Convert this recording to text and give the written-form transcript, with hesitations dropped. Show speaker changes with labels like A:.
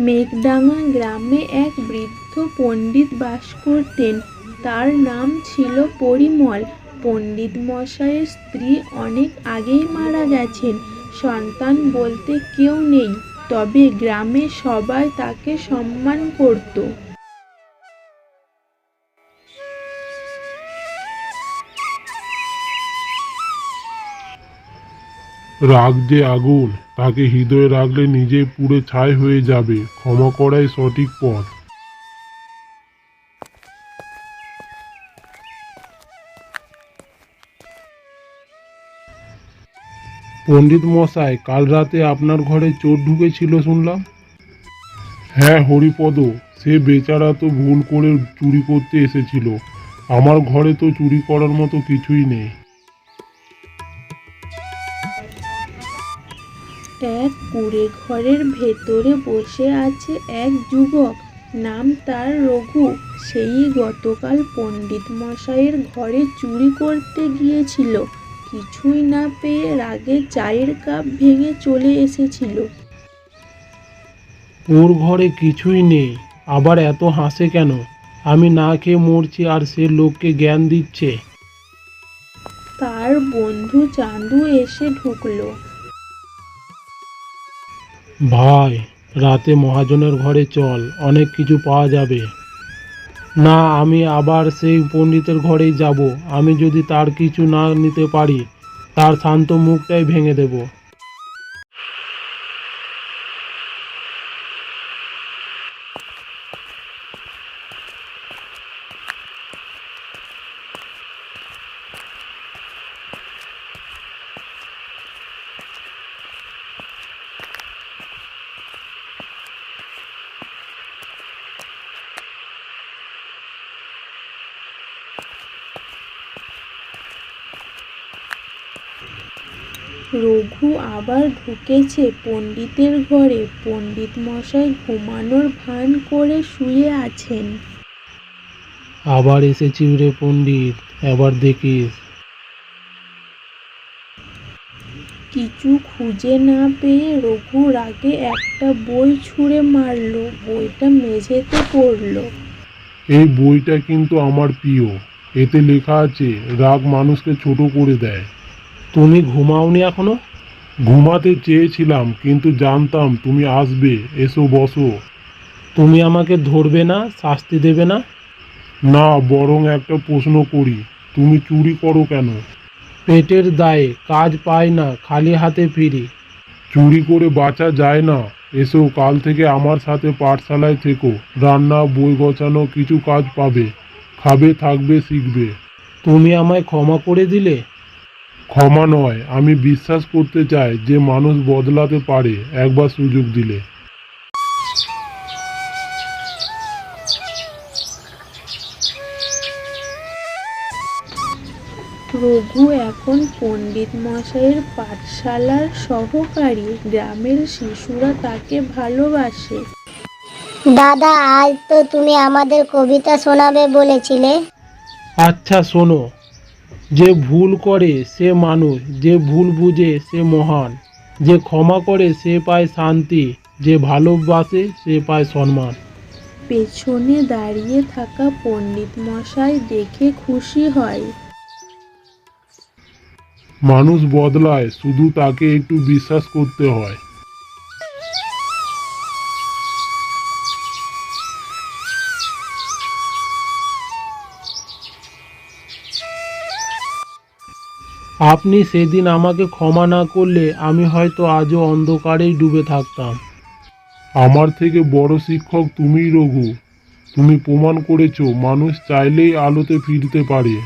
A: মেঘডাঙ্গা গ্রামে এক বৃদ্ধ পণ্ডিত বাস করতেন। তার নাম ছিল পরিমল। পণ্ডিত মশাইয়ের স্ত্রী অনেক আগেই মারা গেছেন। সন্তান বলতে কেউ নেই, তবে গ্রামে সবাই তাকে সম্মান করত।
B: রাগ যে আগুন, তাকে হৃদয়ে রাখলে নিজেই পুড়ে ছাই হয়ে যাবে। ক্ষমা করাই সঠিক পথ। পণ্ডিত মশাই, কাল রাতে আপনার ঘরে চোর ঢুকেছিল শুনলাম। হ্যাঁ হরিপদ, সে বেচারা তো ভুল করে চুরি করতে এসেছিল। আমার ঘরে তো চুরি করার মতো কিছুই নেই।
A: এক কুঁড়ে ঘরের ভেতরে বসে আছে এক যুবক, নাম তার রঘু। সেই গতকাল পণ্ডিত মশাইয়ের ঘরে চুরি করতে গিয়েছিল। কিছুই না পেয়ে রাগে চায়ের কাপ ভেঙে চলে এসেছিল।
C: ওর ঘরে কিছুই নেই, আবার এত হাসে কেন? আমি না খেয়ে মরছি আর সে লোককে জ্ঞান দিচ্ছে।
A: তার বন্ধু চান্দু এসে ঢুকলো।
C: ভাই, রাতে মহাজনের ঘরে চল, অনেক কিছু পাওয়া যাবে। না, আমি আবার সেই পণ্ডিতের ঘরেই যাব। আমি যদি তার কিছু না নিতে পারি, তার শান্ত মুখটাই ভেঙে দেব।
A: রঘু আবার ঢুকেছে পণ্ডিতের ঘরে। পণ্ডিত মশাই ঘুমানোর ভান করে শুয়ে আছেন।
C: আবার এসেছি রে পণ্ডিত, এবার দেখিস।
A: কিছু খুঁজে না পেয়ে রঘু রাগে একটা বই ছুঁড়ে মারল। বইটা মেঝেতে পড়ল।
B: এই বইটা কিন্তু আমার প্রিয়। এতে লেখা আছে, রাগ মানুষকে ছোট করে দেয়।
C: তুমি ঘুমাওনি এখনো?
B: ঘুমাতে চেয়েছিলাম, কিন্তু জানতাম তুমি আসবে। এসো বসো।
C: তুমি আমাকে ধরবে না, শাস্তি দেবে না?
B: না, বরং একটা প্রশ্ন করি, তুমি চুরি করো কেন?
C: পেটের দায়ে কাজ পাই না, খালি হাতে ফিরি।
B: চুরি করে বাঁচা যায় না। এসো, কাল থেকে আমার সাথে পাঠশালায় থেকো। রান্না, বই গোছানো, কিছু কাজ পাবে। খাবে, থাকবে, শিখবে।
C: তুমি আমায় ক্ষমা করে দিলে?
B: ক্ষমা নয়, আমি বিশ্বাস করতে চাই যে মানুষ বদলাতে পারে একবার সুযোগ দিলে।
A: রঘু এখন পণ্ডিত মশাইয়ের পাঠশালার সহকারী। গ্রামের শিশুরা তাকে ভালোবাসে।
D: দাদা, আজ তো তুমি আমাদের কবিতা শোনাবে বলেছিলে।
C: আচ্ছা শোনো। যে ভুল করে সে মানুষ, যে ভুল বুঝে সে মহান, যে ক্ষমা করে সে পায় শান্তি, যে ভালোবাসে সে পায় সম্মান।
A: পেছনে দাঁড়িয়ে থাকা পণ্ডিত মশাই দেখে খুশি হয়।
B: মানুষ বদলায়, শুধু তাকে একটু বিশ্বাস করতে হয়।
C: আপনি সেদিন আমাকে ক্ষমা না করলে আমি হয়তো আজও অন্ধকারেই ডুবে থাকতাম।
B: আমার থেকে বড় শিক্ষক তুমিই রঘু। তুমি প্রমাণ করেছো মানুষ চাইলেই আলোতে ফিরতে পারে।